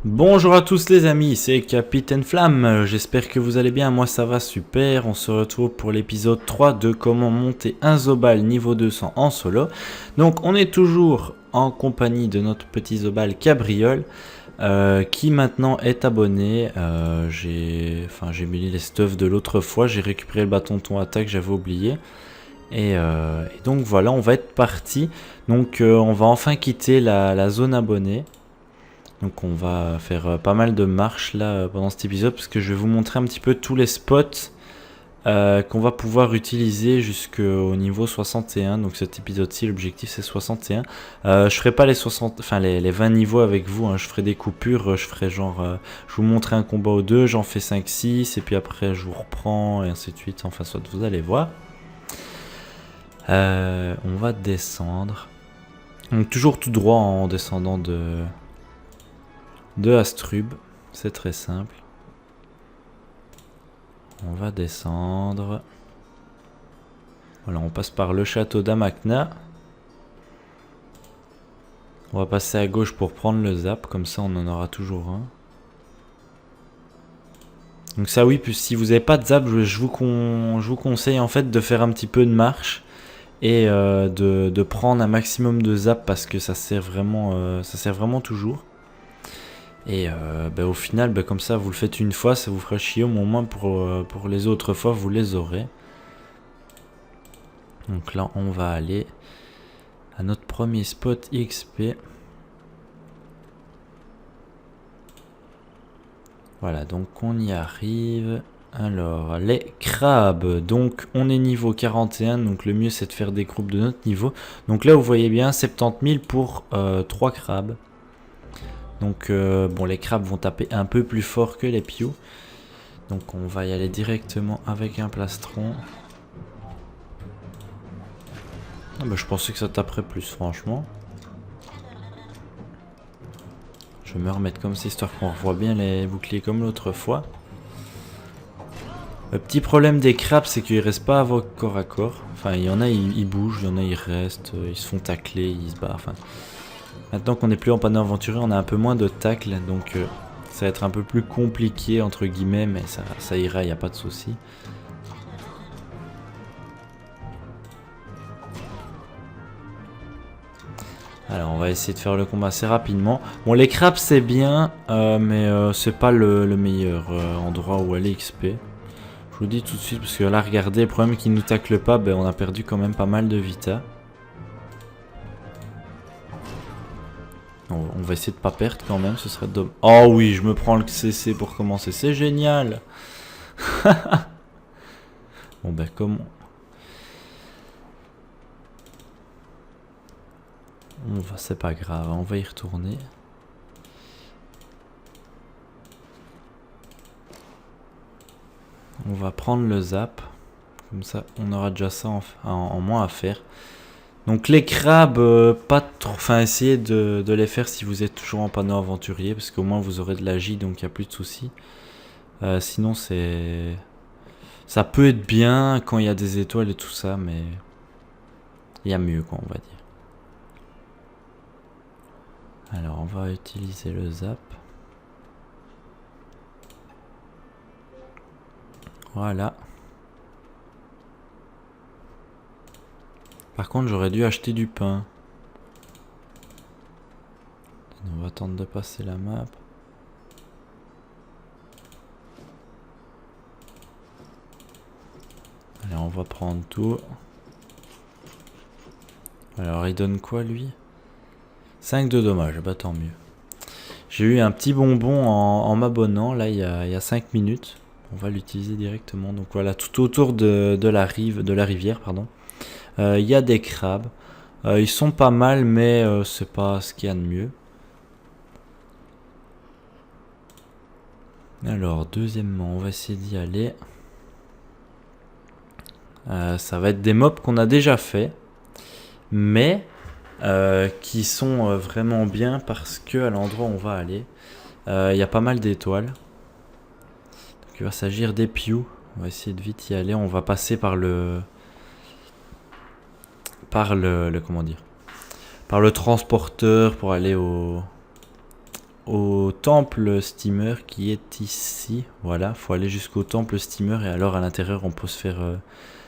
Bonjour à tous les amis, c'est Capitaine Flamme, j'espère que vous allez bien, moi ça va super, on se retrouve pour l'épisode 3 de comment monter un Zobal niveau 200 en solo. Donc on est toujours en compagnie de notre petit Zobal Cabriole, qui maintenant est abonné. J'ai mis les stuffs de l'autre fois, j'ai récupéré le bâton de ton attaque, j'avais oublié. Et donc voilà, on va être parti, donc on va enfin quitter la zone abonnée. Donc on va faire pas mal de marches là pendant cet épisode parce que je vais vous montrer un petit peu tous les spots qu'on va pouvoir utiliser jusqu'au niveau 61. Donc cet épisode-ci, l'objectif c'est 61. Je ferai pas les 60, enfin les 20 niveaux avec vous, hein. Je ferai des coupures, je ferai genre, je vous montrer un combat ou deux, j'en fais 5-6 et puis après je vous reprends et ainsi de suite. Enfin soit vous allez voir. On va descendre. Donc toujours tout droit en descendant de Astrub, c'est très simple. On va descendre. Voilà, on passe par le château d'Amakna. On va passer à gauche pour prendre le zap, comme ça on en aura toujours un. Donc ça oui, puis si vous n'avez pas de zap, je vous conseille en fait de faire un petit peu de marche et de prendre un maximum de zap parce que ça sert vraiment toujours. Et au final, comme ça, vous le faites une fois, ça vous fera chier. Au moins pour les autres fois, vous les aurez. Donc là, on va aller à notre premier spot XP. Voilà, donc on y arrive. Alors, les crabes. Donc, on est niveau 41. Donc, le mieux, c'est de faire des groupes de notre niveau. Donc là, vous voyez bien, 70 000 pour 3 crabes. Donc, bon, les crabes vont taper un peu plus fort que les pious. Donc, on va y aller directement avec un plastron. Ah bah, je pensais que ça taperait plus, franchement. Je vais me remettre comme ça, histoire qu'on revoit bien les boucliers comme l'autre fois. Le petit problème des crabes, c'est qu'ils restent pas à vos corps à corps. Enfin, il y en a, ils bougent, il y en a, ils restent, ils se font tacler, ils se barrent. Enfin, maintenant qu'on n'est plus en panneau aventurier, on a un peu moins de tacle, donc ça va être un peu plus compliqué, entre guillemets, mais ça ira, il n'y a pas de souci. Alors on va essayer de faire le combat assez rapidement. Bon, les crabes c'est bien, mais c'est pas le meilleur endroit où aller XP. Je vous le dis tout de suite parce que là regardez, le problème qu'ils nous taclent pas, on a perdu quand même pas mal de vita. On va essayer de pas perdre quand même, ce serait dommage. Oh oui, je me prends le CC pour commencer, c'est génial. Bon comment... c'est pas grave, on va y retourner. On va prendre le zap. Comme ça, on aura déjà ça en moins à faire. Donc les crabes, pas trop... Enfin, essayez de les faire si vous êtes toujours en panneau aventurier. Parce qu'au moins, vous aurez de la J, donc il n'y a plus de soucis. Sinon, c'est... Ça peut être bien quand il y a des étoiles et tout ça, mais... Il y a mieux, quoi, on va dire. Alors, on va utiliser le zap. Voilà. Par contre, j'aurais dû acheter du pain. On va attendre de passer la map. Allez, on va prendre tout. Alors, il donne quoi, lui? 5 de dommages, bah tant mieux. J'ai eu un petit bonbon en m'abonnant, là, il y a 5 minutes. On va l'utiliser directement. Donc voilà, tout autour de la rivière, pardon. Il y a des crabes. Ils sont pas mal, mais c'est pas ce qu'il y a de mieux. Alors, deuxièmement, on va essayer d'y aller. Ça va être des mobs qu'on a déjà fait, mais qui sont vraiment bien parce que à l'endroit où on va aller, il y a pas mal d'étoiles. Donc il va s'agir des pious. On va essayer de vite y aller. On va passer par le comment dire, par le transporteur pour aller au au temple steamer qui est ici. Voilà, faut aller jusqu'au temple steamer et alors à l'intérieur on peut se faire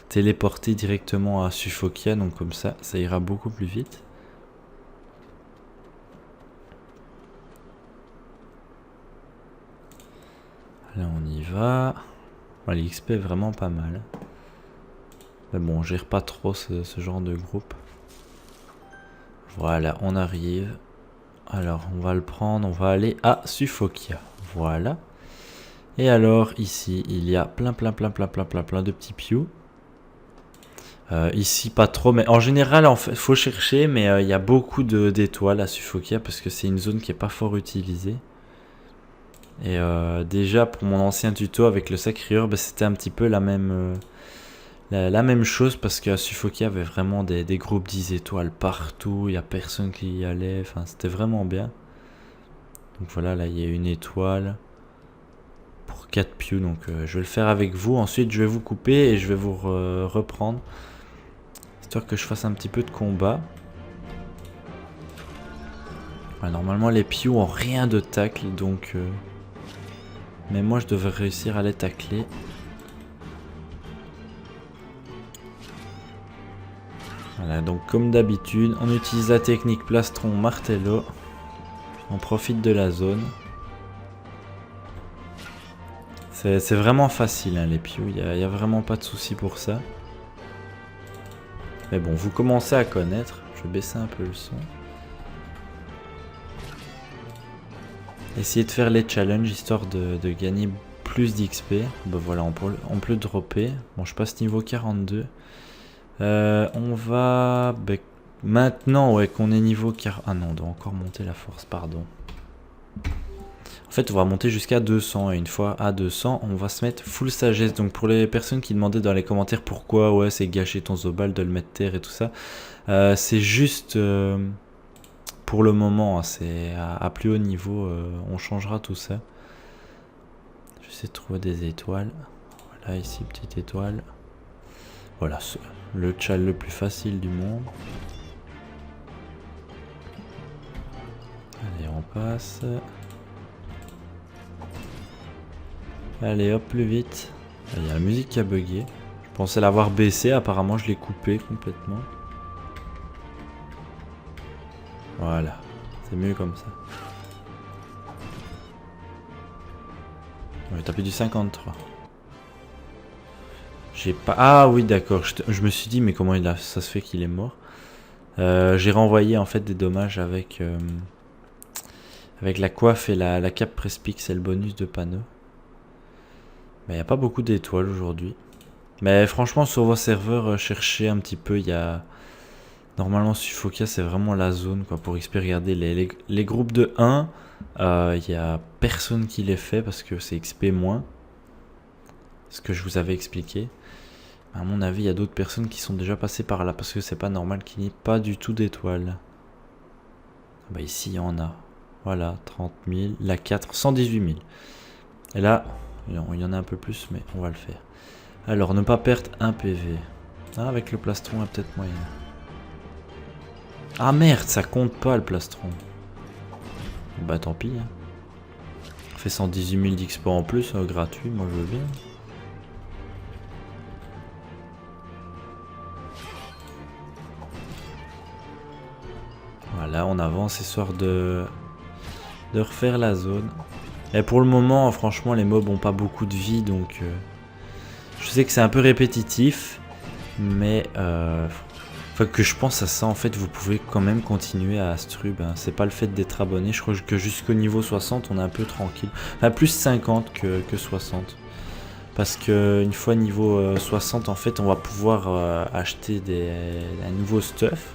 téléporter directement à Suffokia, donc comme ça ira beaucoup plus vite. Là on y va. Ouais, l'XP est vraiment pas mal. Mais bon, on gère pas trop ce genre de groupe. Voilà, on arrive. Alors, on va le prendre, on va aller à Suffokia. Voilà. Et alors, ici, il y a plein de petits pious. Ici, pas trop, mais en général, en fait, faut chercher, mais il y a beaucoup d'étoiles à Suffokia parce que c'est une zone qui est pas fort utilisée. Et déjà, pour mon ancien tuto avec le sacrieur, bah, c'était un petit peu la même chose parce qu'à Suffokia, il y avait vraiment des groupes 10 étoiles partout, il n'y a personne qui y allait, enfin, c'était vraiment bien. Donc voilà, là, il y a une étoile pour 4 pious, donc je vais le faire avec vous. Ensuite, je vais vous couper et je vais vous reprendre. Histoire que je fasse un petit peu de combat. Ouais, normalement les pious ont rien de tacle, donc mais moi je devrais réussir à les tacler. Voilà, donc comme d'habitude, on utilise la technique plastron martello. On profite de la zone. C'est vraiment facile hein, les pious, il n'y a vraiment pas de souci pour ça. Mais bon, vous commencez à connaître. Je vais baisser un peu le son. Essayez de faire les challenges histoire de gagner plus d'XP. Ben voilà, on peut le dropper. Bon, je passe niveau 42. On va... Ben, maintenant, ouais, qu'on est niveau 40... Ah non, on doit encore monter la force, pardon. En fait, on va monter jusqu'à 200. Et une fois à 200, on va se mettre full sagesse. Donc pour les personnes qui demandaient dans les commentaires pourquoi, ouais, c'est gâcher ton Zobal de le mettre terre et tout ça. C'est juste... pour le moment, hein, c'est à plus haut niveau, on changera tout ça. J'essaie de trouver des étoiles. Voilà, ici, petite étoile. Voilà, le tchal le plus facile du monde. Allez, on passe. Allez, hop, plus vite. Il y a la musique qui a bugué. Je pensais l'avoir baissé, apparemment je l'ai coupé complètement. Voilà, c'est mieux comme ça. On va taper du 53. J'ai pas... Ah oui d'accord, je me suis dit mais comment ça se fait qu'il est mort. J'ai renvoyé en fait des dommages avec la coiffe et la cape Prespix et le bonus de panneau. Mais il n'y a pas beaucoup d'étoiles aujourd'hui. Mais franchement sur vos serveurs, cherchez un petit peu, il y a... Normalement Suffokia c'est vraiment la zone quoi, pour XP. Regardez les groupes de 1, il n'y a personne qui les fait parce que c'est XP moins. Ce que je vous avais expliqué. À mon avis, il y a d'autres personnes qui sont déjà passées par là parce que c'est pas normal qu'il n'y ait pas du tout d'étoiles. Bah ici, il y en a. Voilà, 30 000. La 4, 118 000. Et là, il y en a un peu plus, mais on va le faire. Alors, ne pas perdre un PV. Ah, avec le plastron, il y a peut-être moyen. Ah merde, ça compte pas le plastron. Bah tant pis. Hein. On fait 118 000 d'XP en plus, gratuit, moi je veux bien. Voilà, on avance histoire de refaire la zone. Et pour le moment, franchement, les mobs ont pas beaucoup de vie, donc je sais que c'est un peu répétitif, mais enfin que je pense à ça, en fait, vous pouvez quand même continuer à Astrub. Hein. C'est pas le fait d'être abonné, je crois que jusqu'au niveau 60, on est un peu tranquille. Enfin, plus 50 que 60. Parce que une fois niveau 60, en fait, on va pouvoir acheter un nouveau stuff.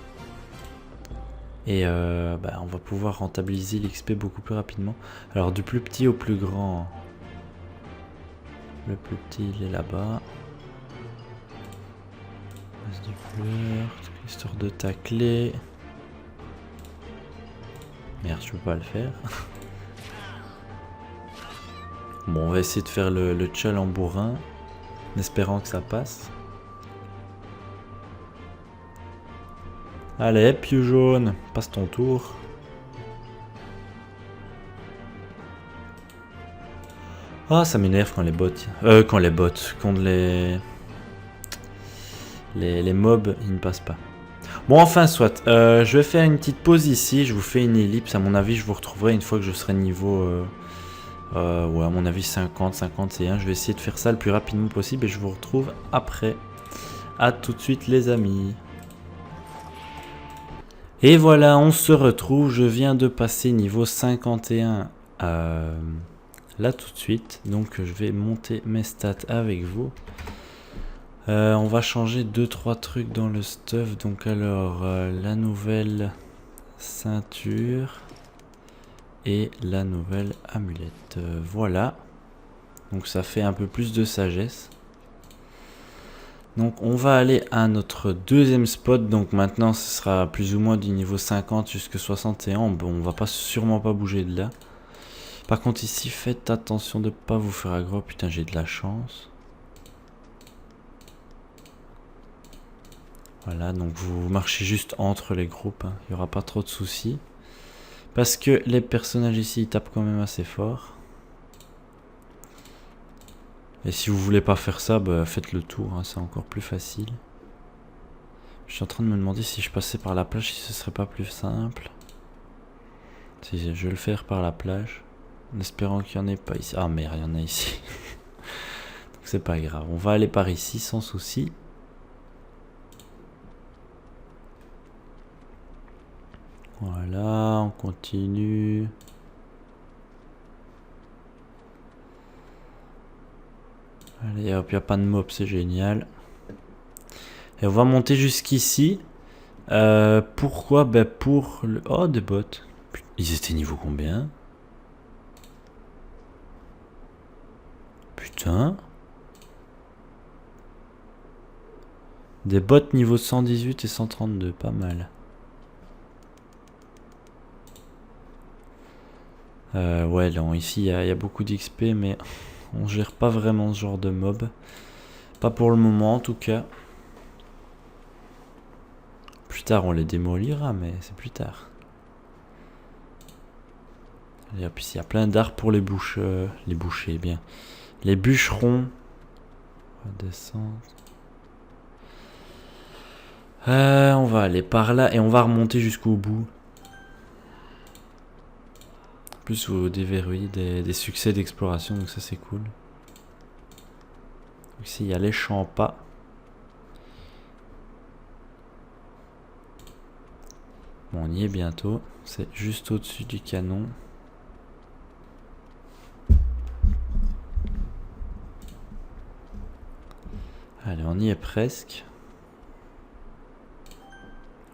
Et bah, on va pouvoir rentabiliser l'XP beaucoup plus rapidement. Alors du plus petit au plus grand. Le plus petit il est là-bas. Passe du flirt, histoire de tacler. Merde, je peux pas le faire. Bon, on va essayer de faire le tchal en bourrin. En espérant que ça passe. Allez, pieu jaune, passe ton tour. Ah, ça m'énerve quand les bots... quand les mobs, ils ne passent pas. Bon, enfin, soit. Je vais faire une petite pause ici. Je vous fais une ellipse. À mon avis, je vous retrouverai une fois que je serai niveau... ouais, à mon avis, 50, 51. Je vais essayer de faire ça le plus rapidement possible et je vous retrouve après. A tout de suite, les amis. Et voilà, on se retrouve. Je viens de passer niveau 51 là tout de suite. Donc, je vais monter mes stats avec vous. On va changer 2-3 trucs dans le stuff. Donc alors, la nouvelle ceinture et la nouvelle amulette. Voilà. Donc ça fait un peu plus de sagesse. Donc on va aller à notre deuxième spot. Donc maintenant ce sera plus ou moins du niveau 50 jusqu'à 61. Bon, on va sûrement pas bouger de là. Par contre ici, faites attention de pas vous faire aggro. Putain, j'ai de la chance. Voilà, donc vous marchez juste entre les groupes, hein. Il n'y aura pas trop de soucis. Parce que les personnages ici, ils tapent quand même assez fort. Et si vous voulez pas faire ça, bah, faites le tour, hein, c'est encore plus facile. Je suis en train de me demander si je passais par la plage, si ce serait pas plus simple. Si je vais le faire par la plage, en espérant qu'il n'y en ait pas ici. Ah merde, il y en a ici. Donc c'est pas grave, on va aller par ici sans souci. Voilà, on continue. Allez hop, il n'y a pas de mob, c'est génial. Et on va monter jusqu'ici. Pourquoi? Ben pour le... Oh, des bots. Ils étaient niveau combien? Putain. Des bots niveau 118 et 132, pas mal. Ouais, non, ici il y a beaucoup d'XP, mais on gère pas vraiment ce genre de mob. Pas pour le moment en tout cas. Plus tard on les démolira, mais c'est plus tard. Et puis il y a plein d'arbres pour les bouchers, bien. Les bûcherons. On va descendre. On va aller par là et on va remonter jusqu'au bout. En plus vous déverrouillez des succès d'exploration, donc ça c'est cool. Ici il y a les champas. Bon, on y est bientôt. C'est juste au-dessus du canon. Allez, on y est presque.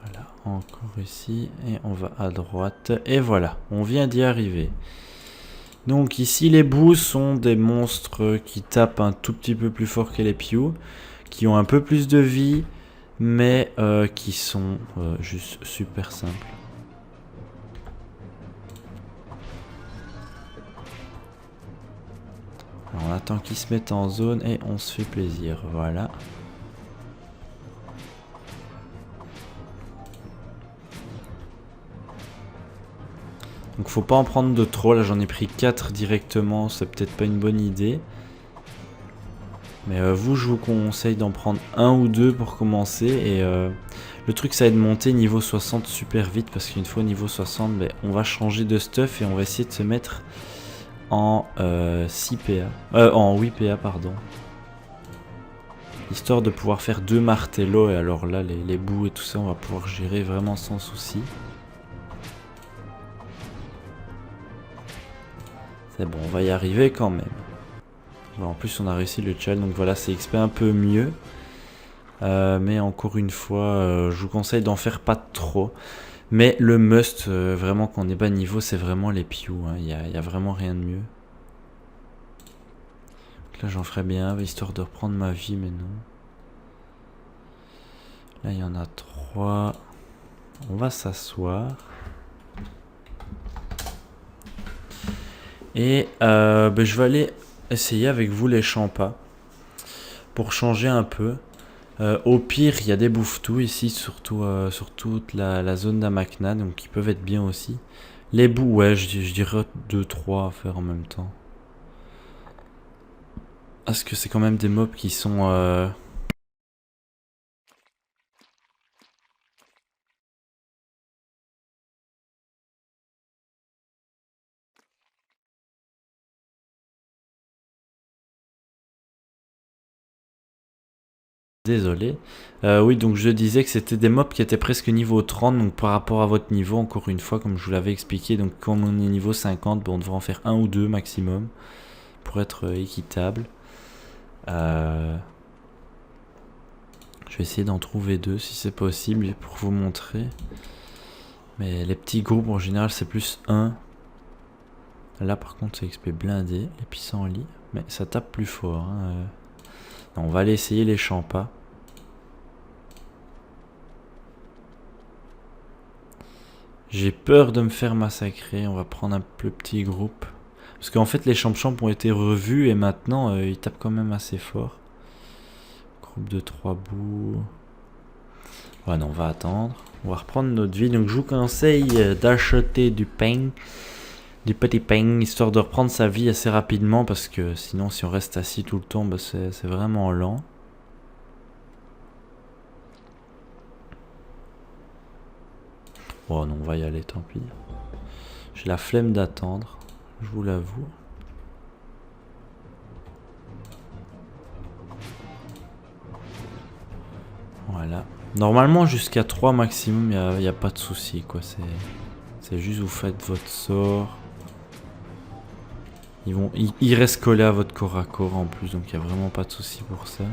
Voilà, encore ici. Et on va à droite. Et voilà, on vient d'y arriver. Donc ici, les bouts sont des monstres qui tapent un tout petit peu plus fort que les pious. Qui ont un peu plus de vie. Mais qui sont juste super simples. Alors on attend qu'ils se mettent en zone et on se fait plaisir, voilà. Donc faut pas en prendre de trop, là j'en ai pris 4 directement, c'est peut-être pas une bonne idée. Mais vous, je vous conseille d'en prendre un ou deux pour commencer. Et le truc, ça va être de monter niveau 60 super vite. Parce qu'une fois au niveau 60, ben, on va changer de stuff. Et on va essayer de se mettre en 6 PA. En 8 PA, pardon. Histoire de pouvoir faire 2 martellos. Et alors là, les bouts et tout ça, on va pouvoir gérer vraiment sans souci. C'est bon, on va y arriver quand même. En plus on a réussi le challenge, donc voilà, c'est XP un peu mieux. Mais encore une fois, je vous conseille d'en faire pas trop. Mais le must, vraiment quand on est bas niveau, c'est vraiment les pious. Il y a vraiment rien de mieux. Donc là j'en ferai bien, histoire de reprendre ma vie, mais non. Là il y en a 3. On va s'asseoir. Et je vais aller essayer avec vous les champas pour changer un peu. Au pire, il y a des bouffetous ici, surtout sur toute la zone d'Amakna, donc qui peuvent être bien aussi. Les bouts, ouais, je dirais 2-3 à faire en même temps. Parce que c'est quand même des mobs qui sont... Désolé. Oui, donc je disais que c'était des mobs qui étaient presque niveau 30, donc par rapport à votre niveau, encore une fois, comme je vous l'avais expliqué, donc quand on est niveau 50, on devrait en faire un ou deux maximum, pour être équitable. Je vais essayer d'en trouver deux si c'est possible, pour vous montrer. Mais les petits groupes, en général, c'est plus 1. Là, par contre, c'est XP blindé, les pissenlits, mais ça tape plus fort. Hein. On va aller essayer les champas. J'ai peur de me faire massacrer. On va prendre un plus petit groupe. Parce qu'en fait, les champs ont été revus et maintenant, ils tapent quand même assez fort. Groupe de 3 bouts. Ouais, non, on va attendre. On va reprendre notre vie. Donc, je vous conseille d'acheter du pain. Du petit pain, histoire de reprendre sa vie assez rapidement. Parce que sinon, si on reste assis tout le temps, bah, c'est vraiment lent. Oh non, on va y aller, tant pis. J'ai la flemme d'attendre, je vous l'avoue. Voilà. Normalement, jusqu'à 3 maximum, il n'y a pas de souci, quoi. C'est juste vous faites votre sort. Ils restent collés à votre corps à corps en plus, donc il n'y a vraiment pas de souci pour ça.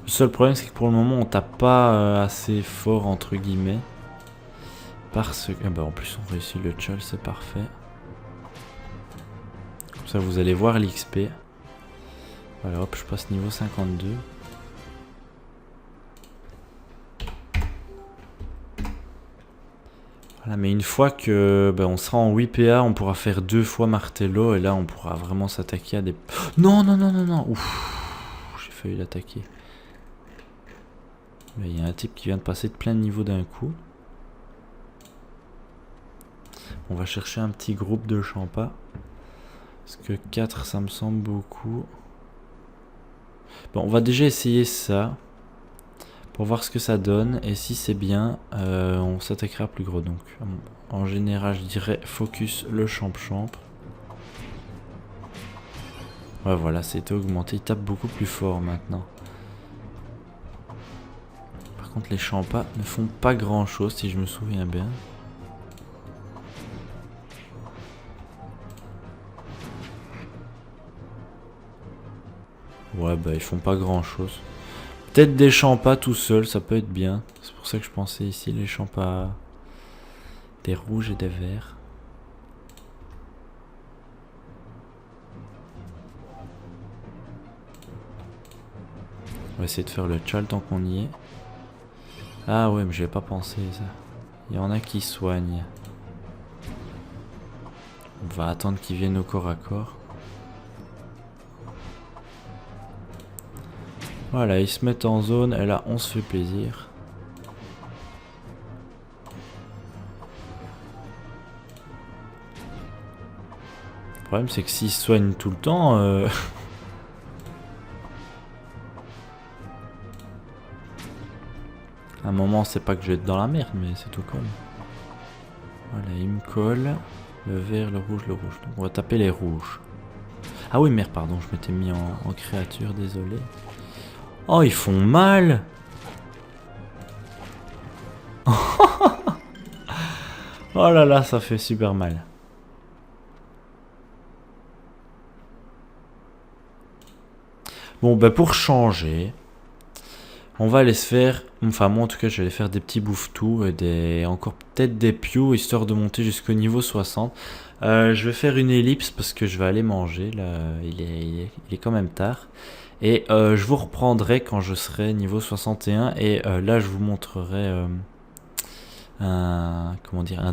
Le seul problème, c'est que pour le moment, on tape pas assez fort, entre guillemets. Parce que... bah, en plus, on réussit le chal, c'est parfait. Comme ça, vous allez voir l'XP. Voilà, hop, je passe niveau 52. Voilà, mais une fois que on sera en 8 PA, on pourra faire 2 fois martello. Et là, on pourra vraiment s'attaquer à des... Non, non, non, non, non. Ouf, j'ai failli l'attaquer. Il y a un type qui vient de passer de plein de niveaux d'un coup. On va chercher un petit groupe de champas. Parce que 4, ça me semble beaucoup. Bon, on va déjà essayer ça. Pour voir ce que ça donne. Et si c'est bien, on s'attaquera plus gros. Donc, en général, je dirais focus le champ-champ. Ouais, voilà, c'était augmenté. Il tape beaucoup plus fort maintenant. Par contre, les champas ne font pas grand-chose, si je me souviens bien. Ouais, bah, ils font pas grand-chose. Peut-être des champas tout seul, ça peut être bien. C'est pour ça que je pensais ici, les champas. Des rouges et des verts. On va essayer de faire le tchal tant qu'on y est. Ah ouais, mais j'avais pas pensé ça. Il y en a qui soignent. On va attendre qu'ils viennent au corps à corps. Voilà, ils se mettent en zone et là on se fait plaisir. Le problème c'est que s'ils se soignent tout le temps... à un moment c'est pas que je vais être dans la merde mais c'est tout comme. Voilà, il me colle. Le vert, le rouge, le rouge. Donc on va taper les rouges. Ah oui merde, pardon, je m'étais mis en créature, désolé. Oh, ils font mal. Oh là là, ça fait super mal. Bon, bah pour changer, on va aller se faire... Enfin, moi en tout cas, je vais aller faire des petits bouffetous et encore peut-être des pious, histoire de monter jusqu'au niveau 60. Je vais faire une ellipse parce que je vais aller manger, là, il est quand même tard. Et je vous reprendrai quand je serai niveau 61 et là je vous montrerai un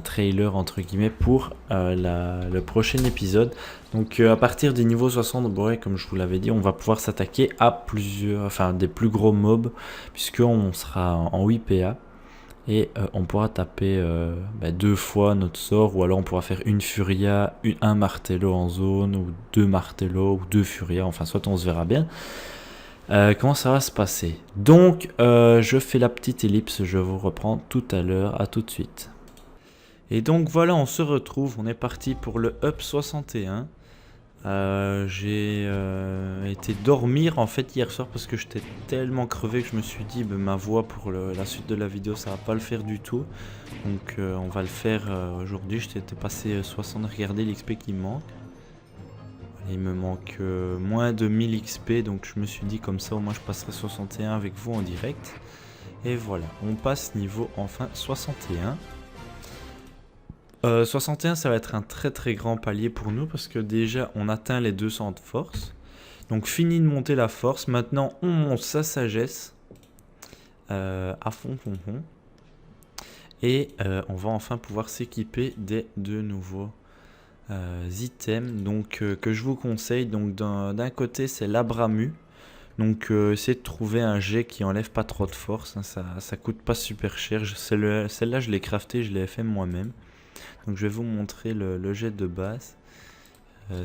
trailer entre guillemets pour le prochain épisode. Donc à partir des niveaux 60, bon, ouais, comme je vous l'avais dit, on va pouvoir s'attaquer à des plus gros mobs puisqu'on sera en 8 PA. Et on pourra taper 2 fois notre sort, ou alors on pourra faire une furia, un martello en zone, ou 2 martellos, ou 2 furias, enfin soit on se verra bien. Comment ça va se passer? Donc je fais la petite ellipse, je vous reprends tout à l'heure, à tout de suite. Et donc voilà, on se retrouve, on est parti pour le Up 61. J'ai été dormir en fait hier soir parce que j'étais tellement crevé que je me suis dit ma voix pour la suite de la vidéo ça va pas le faire du tout. Donc on va le faire aujourd'hui. J'étais passé 60, regardez l'XP qui me manque. Il me manque moins de 1000 XP, donc je me suis dit comme ça au moins je passerai 61 avec vous en direct. Et voilà, on passe niveau enfin 61. 61 ça va être un très très grand palier pour nous parce que déjà on atteint les 200 de force. Donc fini de monter la force, maintenant on monte sa sagesse à fond. Et on va enfin pouvoir s'équiper des deux nouveaux items donc, que je vous conseille. Donc d'un côté c'est l'Abramu. Donc essayez de trouver un jet qui enlève pas trop de force, hein, ça coûte pas super cher. Celle-là je l'ai crafté, je l'ai fait moi-même. Donc je vais vous montrer le jet de base.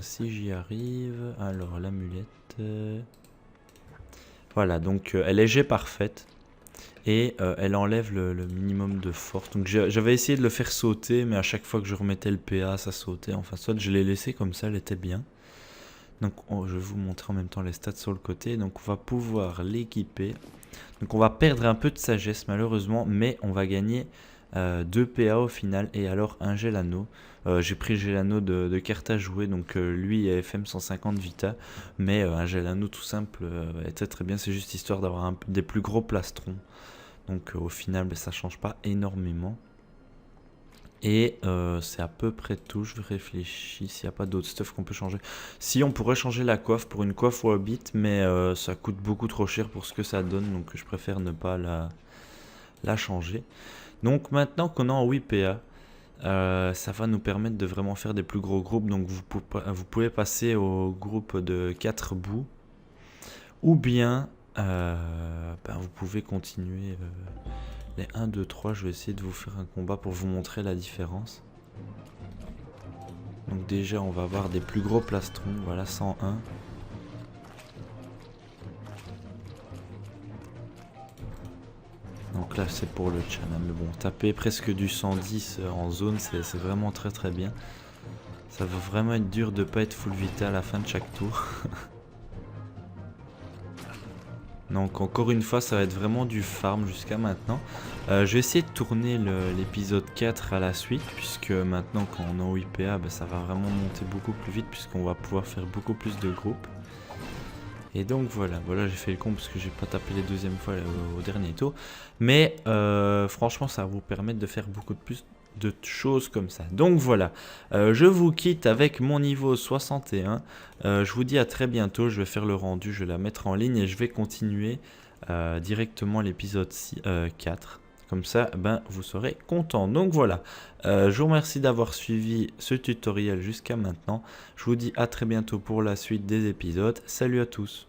Si j'y arrive, alors l'amulette. Voilà, donc elle est jet parfaite. Et elle enlève le minimum de force. Donc j'avais essayé de le faire sauter, mais à chaque fois que je remettais le PA, ça sautait. Enfin, soit je l'ai laissé comme ça, elle était bien. Donc je vais vous montrer en même temps les stats sur le côté. Donc on va pouvoir l'équiper. Donc on va perdre un peu de sagesse malheureusement, mais on va gagner 2 PA au final et alors un Gelano. J'ai pris Gelano de carte à jouer, donc lui est FM 150 Vita, mais un Gelano tout simple était très bien, c'est juste histoire d'avoir des plus gros plastrons. Donc au final ça change pas énormément. Et c'est à peu près tout. Je réfléchis s'il n'y a pas d'autres stuff qu'on peut changer. Si, on pourrait changer la coiffe pour une coiffe Warbit, mais ça coûte beaucoup trop cher pour ce que ça donne, donc je préfère ne pas la changer. Donc maintenant qu'on est en 8 PA, ça va nous permettre de vraiment faire des plus gros groupes. Donc vous pouvez passer au groupe de 4 bouts, ou bien vous pouvez continuer les 1, 2, 3. Je vais essayer de vous faire un combat pour vous montrer la différence. Donc déjà on va avoir des plus gros plastrons, voilà 101. Donc là c'est pour le channel, mais bon, taper presque du 110 en zone, c'est vraiment très très bien. Ça va vraiment être dur de pas être full vita à la fin de chaque tour. Donc encore une fois ça va être vraiment du farm jusqu'à maintenant. Je vais essayer de tourner l'épisode 4 à la suite, puisque maintenant quand on est en IPA ça va vraiment monter beaucoup plus vite, puisqu'on va pouvoir faire beaucoup plus de groupes. Et donc voilà j'ai fait le con parce que j'ai pas tapé les deuxièmes fois au dernier tour. Mais franchement ça va vous permettre de faire beaucoup plus de choses comme ça. Donc voilà, je vous quitte avec mon niveau 61. Je vous dis à très bientôt, je vais faire le rendu, je vais la mettre en ligne et je vais continuer directement l'épisode 4. Comme ça, vous serez content. Donc voilà, je vous remercie d'avoir suivi ce tutoriel jusqu'à maintenant. Je vous dis à très bientôt pour la suite des épisodes. Salut à tous.